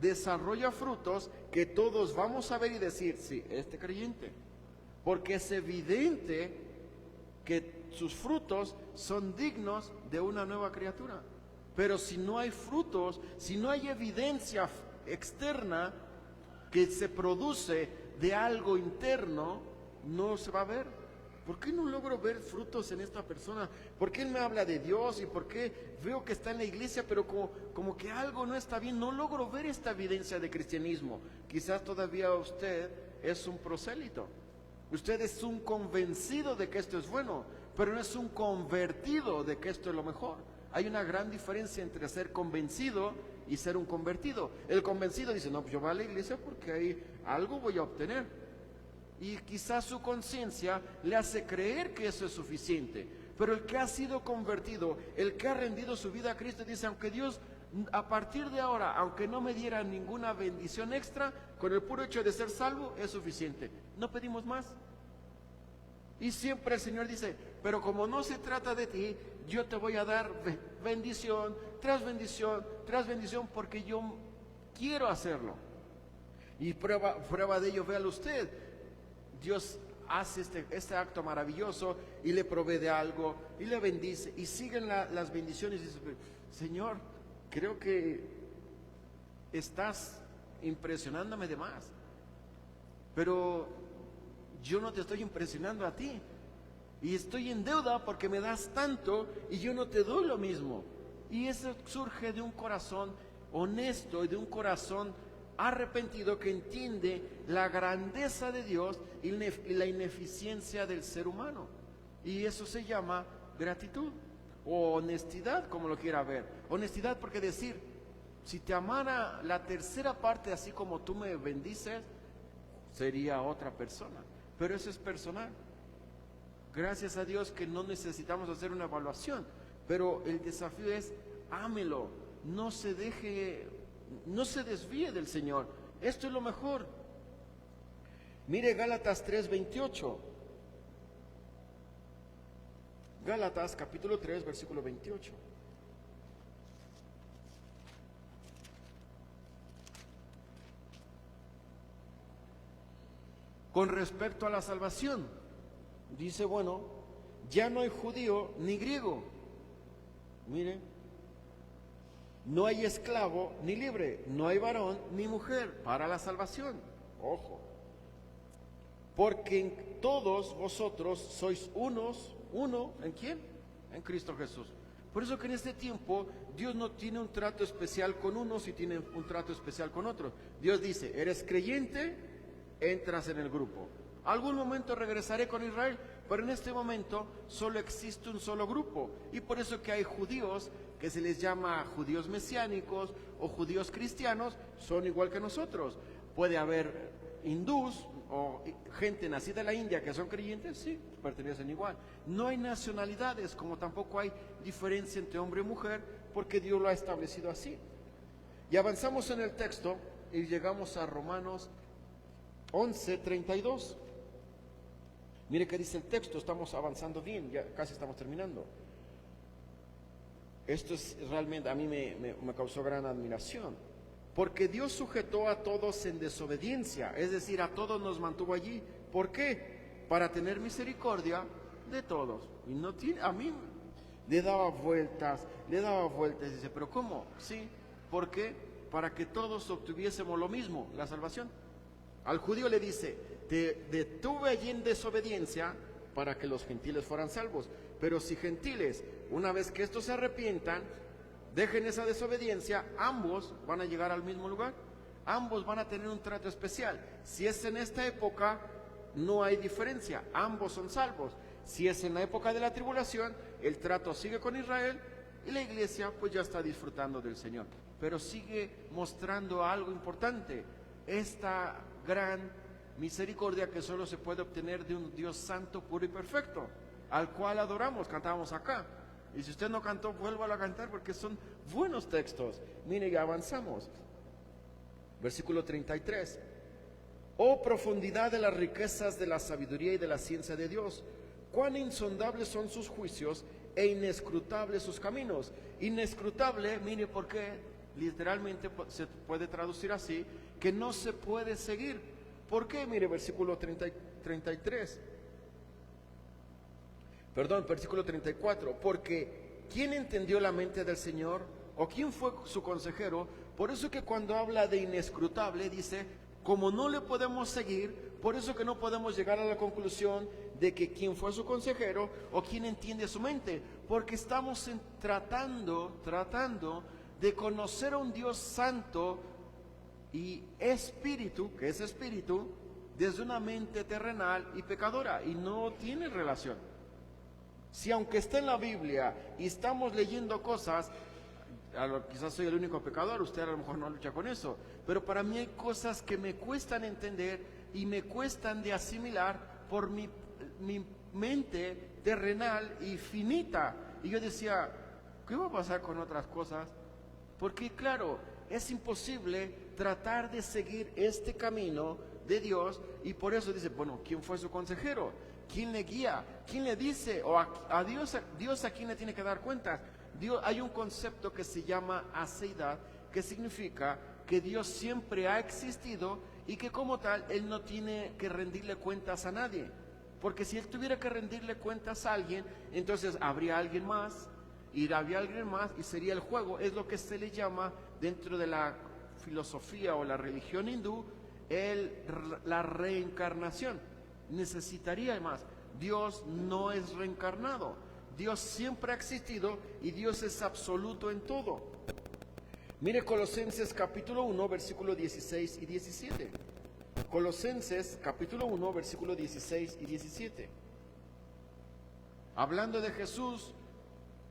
desarrolla frutos que todos vamos a ver y decir: sí, este creyente. Porque es evidente que sus frutos son dignos de una nueva criatura. Pero si no hay frutos, si no hay evidencia externa que se produce de algo interno, no se va a ver. ¿Por qué no logro ver frutos en esta persona? ¿Por qué él me habla de Dios? ¿Y por qué veo que está en la iglesia, pero como que algo no está bien? No logro ver esta evidencia de cristianismo. Quizás todavía usted es un prosélito. Usted es un convencido de que esto es bueno, pero no es un convertido de que esto es lo mejor. Hay una gran diferencia entre ser convencido y ser un convertido. El convencido dice: no, pues yo voy a la iglesia porque ahí algo voy a obtener. Y quizás su conciencia le hace creer que eso es suficiente. Pero el que ha sido convertido, el que ha rendido su vida a Cristo, dice: aunque Dios a partir de ahora, aunque no me diera ninguna bendición extra, con el puro hecho de ser salvo es suficiente. No pedimos más. Y siempre el Señor dice: pero como no se trata de ti, yo te voy a dar bendición tras bendición tras bendición, porque yo quiero hacerlo. Y prueba de ello, véalo usted. Dios hace este acto maravilloso y le provee de algo y le bendice, y siguen las bendiciones. Y dice: Señor, creo que estás impresionándome de más, pero yo no te estoy impresionando a ti, y estoy en deuda porque me das tanto y yo no te doy lo mismo. Y eso surge de un corazón honesto y de un corazón arrepentido que entiende la grandeza de Dios y la ineficiencia del ser humano. Y eso se llama gratitud o honestidad, como lo quiera ver. Honestidad, porque decir: si te amara la tercera parte así como tú me bendices, sería otra persona. Pero eso es personal. Gracias a Dios que no necesitamos hacer una evaluación, pero el desafío es: ámelo, no se desvíe del Señor. Esto es lo mejor. Mire Gálatas 3:28. Gálatas capítulo 3, versículo 28. Con respecto a la salvación, dice: bueno, ya no hay judío ni griego. Mire, no hay esclavo ni libre, no hay varón ni mujer para la salvación. Ojo. porque en todos vosotros sois uno, ¿en quién? En Cristo Jesús. Por eso que en este tiempo Dios no tiene un trato especial con unos y tiene un trato especial con otros. Dios dice, eres creyente, entras en el grupo. Algún momento regresaré con Israel, pero en este momento solo existe un solo grupo. Y por eso que hay judíos que se les llama judíos mesiánicos o judíos cristianos, son igual que nosotros. Puede haber hindús o gente nacida en la India que son creyentes, sí, pertenecen igual. No hay nacionalidades, como tampoco hay diferencia entre hombre y mujer, porque Dios lo ha establecido así. Y avanzamos en el texto y llegamos a Romanos 11:32. Mire qué dice el texto, estamos avanzando bien, ya casi estamos terminando. Esto es realmente, a mí me causó gran admiración. Porque Dios sujetó a todos en desobediencia, es decir, a todos nos mantuvo allí. ¿Por qué? Para tener misericordia de todos. Y no tiene, a mí le daba vueltas, dice, ¿pero cómo? Sí, ¿por qué? Para que todos obtuviésemos lo mismo, la salvación. Al judío le dice, te detuve allí en desobediencia para que los gentiles fueran salvos. Pero si gentiles, una vez que estos se arrepientan, dejen esa desobediencia, ambos van a llegar al mismo lugar. Ambos van a tener un trato especial. Si es en esta época, no hay diferencia. Ambos son salvos. Si es en la época de la tribulación, el trato sigue con Israel y la iglesia pues ya está disfrutando del Señor. Pero sigue mostrando algo importante. Esta gran misericordia que solo se puede obtener de un Dios santo, puro y perfecto, al cual adoramos, cantábamos acá. Y si usted no cantó, vuélvalo a cantar porque son buenos textos. Mire, ya avanzamos. Versículo 33. Oh profundidad de las riquezas de la sabiduría y de la ciencia de Dios, cuán insondables son sus juicios e inescrutables sus caminos. Inescrutable, mire por qué, literalmente se puede traducir así, que no se puede seguir. ¿Por qué? Mire, versículo 33. Perdón, versículo 34, porque ¿quién entendió la mente del Señor? ¿O quién fue su consejero? Por eso que cuando habla de inescrutable, dice, como no le podemos seguir, por eso que no podemos llegar a la conclusión de que quién fue su consejero o quién entiende su mente, porque estamos tratando de conocer a un Dios santo y espíritu, que es espíritu, desde una mente terrenal y pecadora, y no tiene relación. Si aunque está en la Biblia y estamos leyendo cosas, quizás soy el único pecador, usted a lo mejor no lucha con eso, pero para mí hay cosas que me cuestan entender y me cuestan de asimilar por mi mente terrenal y finita. Y yo decía, ¿qué va a pasar con otras cosas? Porque claro, es imposible tratar de seguir este camino de Dios, y por eso dice, bueno, ¿quién fue su consejero? ¿Quién le guía? ¿Quién le dice? O a Dios a quién le tiene que dar cuentas. Hay un concepto que se llama aceidad, que significa que Dios siempre ha existido y que como tal Él no tiene que rendirle cuentas a nadie. Porque si Él tuviera que rendirle cuentas a alguien, entonces habría alguien más y sería el juego. Es lo que se le llama dentro de la filosofía o la religión hindú la reencarnación. Necesitaría más. Dios no es reencarnado. Dios siempre ha existido y Dios es absoluto en todo. Mire Colosenses capítulo 1, versículo 16 y 17. Colosenses capítulo 1, versículo 16 y 17. Hablando de Jesús,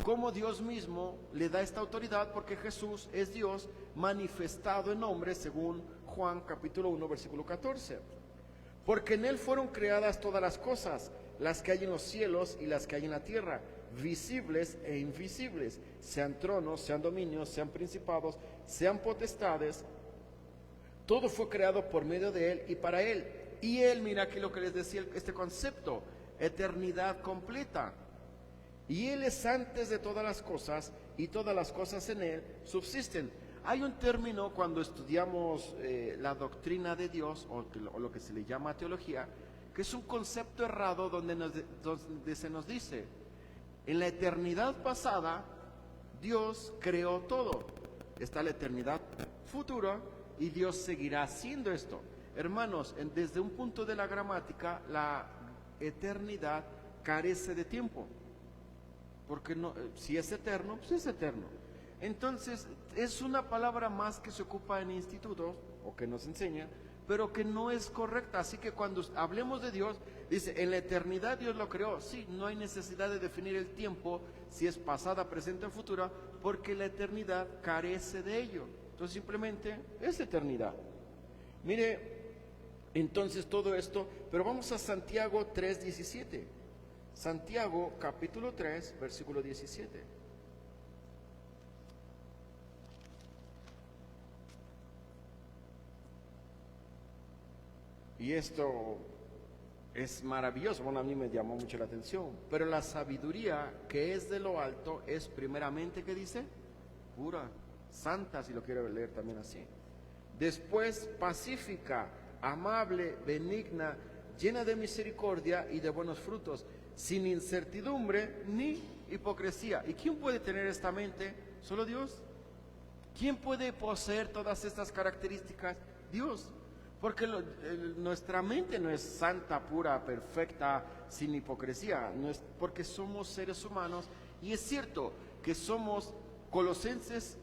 cómo Dios mismo le da esta autoridad, porque Jesús es Dios manifestado en hombre, según Juan capítulo 1, versículo 14. Porque en Él fueron creadas todas las cosas, las que hay en los cielos y las que hay en la tierra, visibles e invisibles, sean tronos, sean dominios, sean principados, sean potestades. Todo fue creado por medio de Él y para Él. Y Él, mira aquí lo que les decía este concepto, eternidad completa. Y Él es antes de todas las cosas, y todas las cosas en Él subsisten. Hay un término cuando estudiamos la doctrina de Dios, o lo que se le llama teología, que es un concepto errado donde se nos dice, en la eternidad pasada, Dios creó todo. Está la eternidad futura y Dios seguirá haciendo esto. Hermanos, desde un punto de la gramática, la eternidad carece de tiempo. Porque no, si es eterno, pues es eterno. Entonces, es una palabra más que se ocupa en institutos, o que nos enseña, pero que no es correcta. Así que cuando hablemos de Dios, dice, en la eternidad Dios lo creó. Sí, no hay necesidad de definir el tiempo, si es pasada, presente o futura, porque la eternidad carece de ello. Entonces simplemente es eternidad. Mire, entonces todo esto, pero vamos a Santiago 3:17. Santiago capítulo 3, versículo 17. Y esto es maravilloso, bueno, a mí me llamó mucho la atención. Pero la sabiduría que es de lo alto es primeramente, ¿qué dice? Pura, santa, si lo quiero leer también así. Después, pacífica, amable, benigna, llena de misericordia y de buenos frutos, sin incertidumbre ni hipocresía. ¿Y quién puede tener esta mente? ¿Solo Dios? ¿Quién puede poseer todas estas características? Dios. Porque nuestra mente no es santa, pura, perfecta, sin hipocresía, no es, porque somos seres humanos. Y es cierto que somos, Colosenses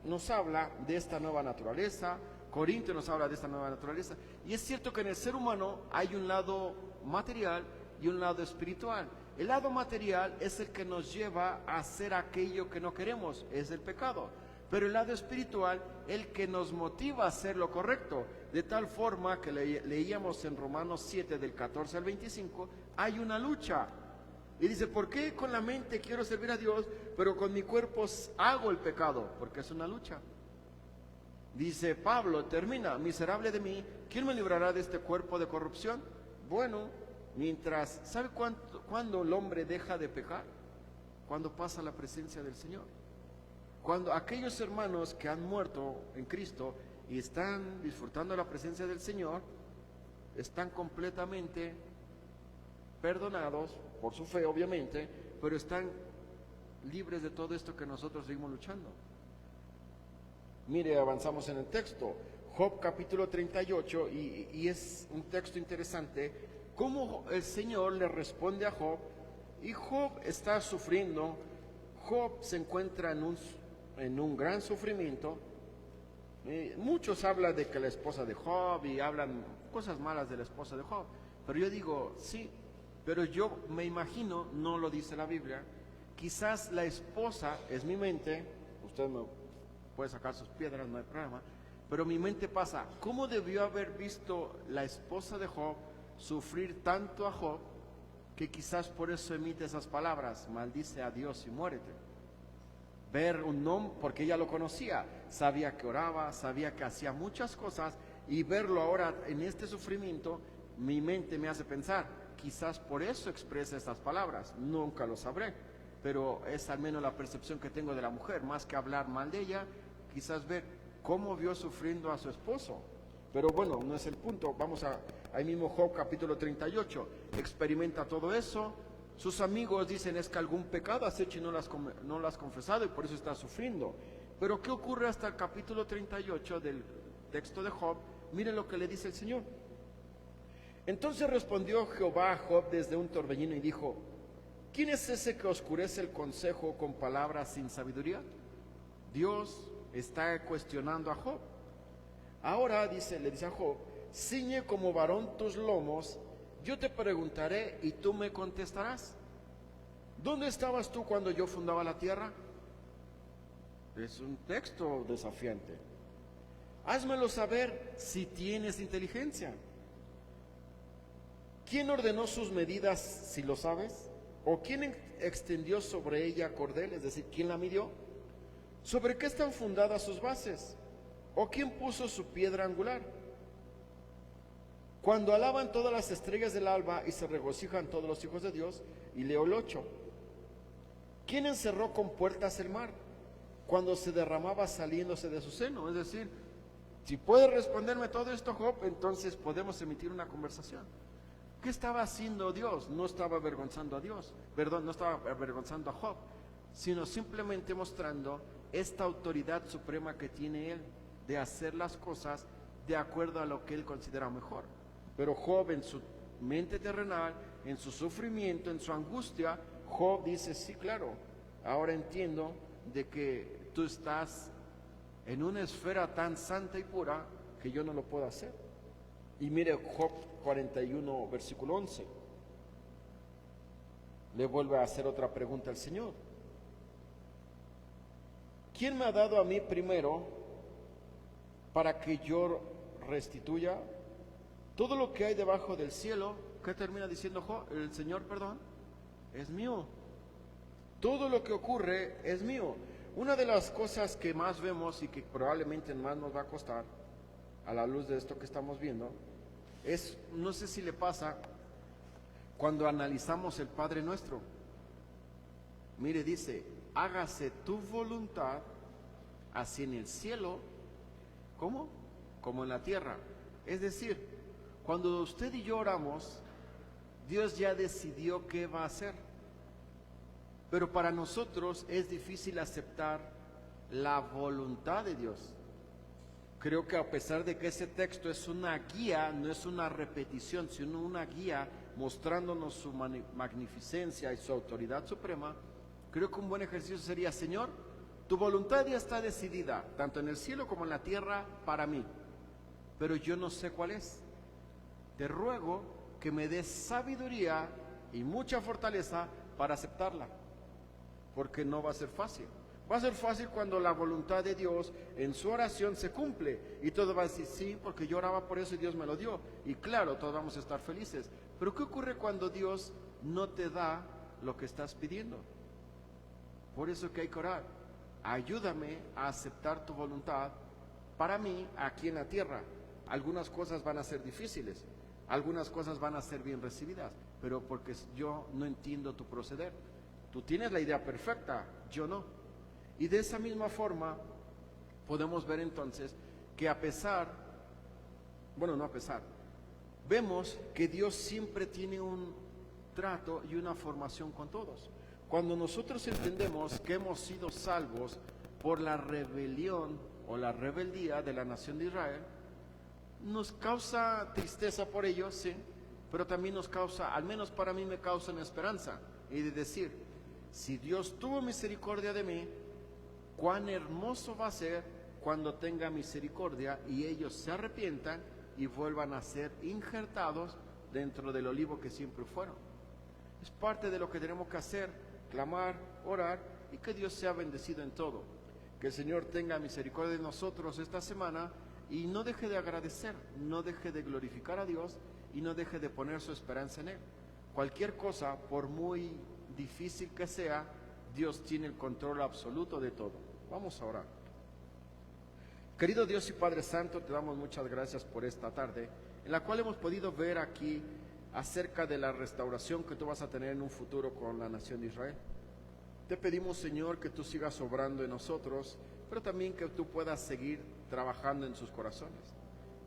nos habla de esta nueva naturaleza, Corintios nos habla de esta nueva naturaleza, y es cierto que en el ser humano hay un lado material y un lado espiritual. El lado material es el que nos lleva a hacer aquello que no queremos, es el pecado. Pero el lado espiritual, el que nos motiva a hacer lo correcto, de tal forma que leíamos en Romanos 7 del 14 al 25, hay una lucha. Y dice, ¿por qué con la mente quiero servir a Dios, pero con mi cuerpo hago el pecado? Porque es una lucha. Dice Pablo, termina, miserable de mí, ¿quién me librará de este cuerpo de corrupción? Bueno, mientras, ¿sabe cuándo el hombre deja de pecar? Cuando pasa la presencia del Señor. Cuando aquellos hermanos que han muerto en Cristo y están disfrutando la presencia del Señor, están completamente perdonados por su fe, obviamente, pero están libres de todo esto que nosotros seguimos luchando. Mire, avanzamos en el texto. Job capítulo 38, y es un texto interesante, cómo el Señor le responde a Job, y Job está sufriendo. Job se encuentra en un gran sufrimiento. Muchos hablan de que la esposa de Job y hablan cosas malas de la esposa de Job, pero yo digo, sí, pero yo me imagino, no lo dice la Biblia, quizás la esposa es mi mente, usted me puede sacar sus piedras, no hay problema, pero mi mente pasa, ¿cómo debió haber visto la esposa de Job sufrir tanto a Job, que quizás por eso emite esas palabras, maldice a Dios y muérete? Ver un hombre, porque ella lo conocía, sabía que oraba, sabía que hacía muchas cosas, y verlo ahora en este sufrimiento, mi mente me hace pensar, quizás por eso expresa estas palabras, nunca lo sabré, pero es al menos la percepción que tengo de la mujer, más que hablar mal de ella, quizás ver cómo vio sufriendo a su esposo. Pero bueno, no es el punto. Vamos ahí mismo Job capítulo 38, experimenta todo eso. Sus amigos dicen, es que algún pecado has hecho y no lo has confesado y por eso estás sufriendo. Pero ¿qué ocurre hasta el capítulo 38 del texto de Job? Miren lo que le dice el Señor. Entonces respondió Jehová a Job desde un torbellino y dijo, ¿quién es ese que oscurece el consejo con palabras sin sabiduría? Dios está cuestionando a Job. Ahora le dice a Job, ciñe como varón tus lomos, yo te preguntaré y tú me contestarás. ¿Dónde estabas tú cuando yo fundaba la tierra? Es un texto desafiante. Házmelo saber si tienes inteligencia. ¿Quién ordenó sus medidas, si lo sabes? ¿O quién extendió sobre ella cordel? Es decir, ¿quién la midió? ¿Sobre qué están fundadas sus bases? ¿O quién puso su piedra angular? Cuando alaban todas las estrellas del alba y se regocijan todos los hijos de Dios. Y leo el 8. ¿Quién encerró con puertas el mar cuando se derramaba saliéndose de su seno? Es decir, si puede responderme todo esto, Job, entonces podemos emitir una conversación. ¿Qué estaba haciendo Dios? No estaba avergonzando a Dios, perdón, no estaba avergonzando a Job, sino simplemente mostrando esta autoridad suprema que tiene él de hacer las cosas de acuerdo a lo que él considera mejor. Pero Job, en su mente terrenal, en su sufrimiento, en su angustia, Job dice, sí, claro, ahora entiendo de que tú estás en una esfera tan santa y pura que yo no lo puedo hacer. Y mire Job 41, versículo 11. Le vuelve a hacer otra pregunta al Señor. ¿Quién me ha dado a mí primero para que yo restituya todo lo que hay debajo del cielo? ¿Qué termina diciendo Job? El Señor, perdón, es mío. Todo lo que ocurre es mío. Una de las cosas que más vemos y que probablemente más nos va a costar, a la luz de esto que estamos viendo, es, no sé si le pasa, cuando analizamos el Padre Nuestro. Mire, dice, hágase tu voluntad, así en el cielo, ¿cómo? Como en la tierra. Es decir, cuando usted y yo oramos, Dios ya decidió qué va a hacer. Pero para nosotros es difícil aceptar la voluntad de Dios. Creo que a pesar de que ese texto es una guía, no es una repetición, sino una guía mostrándonos su magnificencia y su autoridad suprema, creo que un buen ejercicio sería, Señor, tu voluntad ya está decidida, tanto en el cielo como en la tierra, para mí, pero yo no sé cuál es. Te ruego que me des sabiduría y mucha fortaleza para aceptarla, porque no va a ser fácil. Va a ser fácil cuando la voluntad de Dios en su oración se cumple y todo va a decir, sí, porque yo oraba por eso y Dios me lo dio. Y claro, todos vamos a estar felices. Pero ¿qué ocurre cuando Dios no te da lo que estás pidiendo? Por eso que hay que orar. Ayúdame a aceptar tu voluntad para mí aquí en la tierra. Algunas cosas van a ser difíciles, algunas cosas van a ser bien recibidas, pero porque yo no entiendo tu proceder. Tú tienes la idea perfecta, yo no. Y de esa misma forma podemos ver entonces que vemos que Dios siempre tiene un trato y una formación con todos. Cuando nosotros entendemos que hemos sido salvos por la rebelión o la rebeldía de la nación de Israel, nos causa tristeza por ello, sí, pero también nos causa, al menos para mí me causa una esperanza, y de decir, si Dios tuvo misericordia de mí, cuán hermoso va a ser cuando tenga misericordia y ellos se arrepientan y vuelvan a ser injertados dentro del olivo que siempre fueron. Es parte de lo que tenemos que hacer, clamar, orar y que Dios sea bendecido en todo. Que el Señor tenga misericordia de nosotros esta semana y no deje de agradecer, no deje de glorificar a Dios y no deje de poner su esperanza en Él. Cualquier cosa, por muy difícil que sea, Dios tiene el control absoluto de todo. Vamos a orar. Querido Dios y Padre Santo, te damos muchas gracias por esta tarde, en la cual hemos podido ver aquí acerca de la restauración que tú vas a tener en un futuro con la nación de Israel. Te pedimos, Señor, que tú sigas obrando en nosotros, pero también que tú puedas seguir trabajando en sus corazones.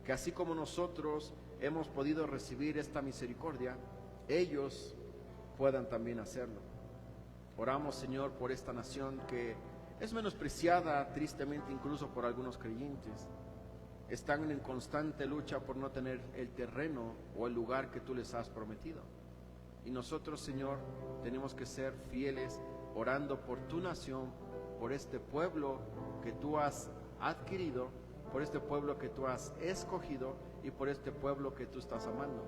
Que así como nosotros hemos podido recibir esta misericordia, ellos puedan también hacerlo. Oramos, Señor, por esta nación que es menospreciada tristemente incluso por algunos creyentes. Están en constante lucha por no tener el terreno o el lugar que tú les has prometido. Y nosotros, Señor, tenemos que ser fieles orando por tu nación, por este pueblo que tú has adquirido, por este pueblo que tú has escogido y por este pueblo que tú estás amando.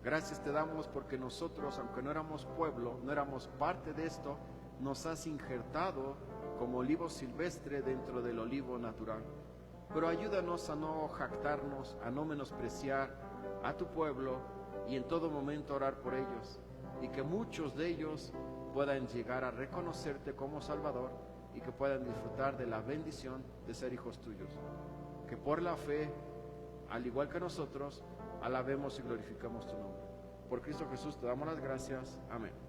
Gracias te damos porque nosotros, aunque no éramos pueblo, no éramos parte de esto, nos has injertado como olivo silvestre dentro del olivo natural. Pero ayúdanos a no jactarnos, a no menospreciar a tu pueblo y en todo momento orar por ellos, y que muchos de ellos puedan llegar a reconocerte como Salvador y que puedan disfrutar de la bendición de ser hijos tuyos. Que por la fe, al igual que nosotros, alabemos y glorificamos tu nombre. Por Cristo Jesús te damos las gracias. Amén.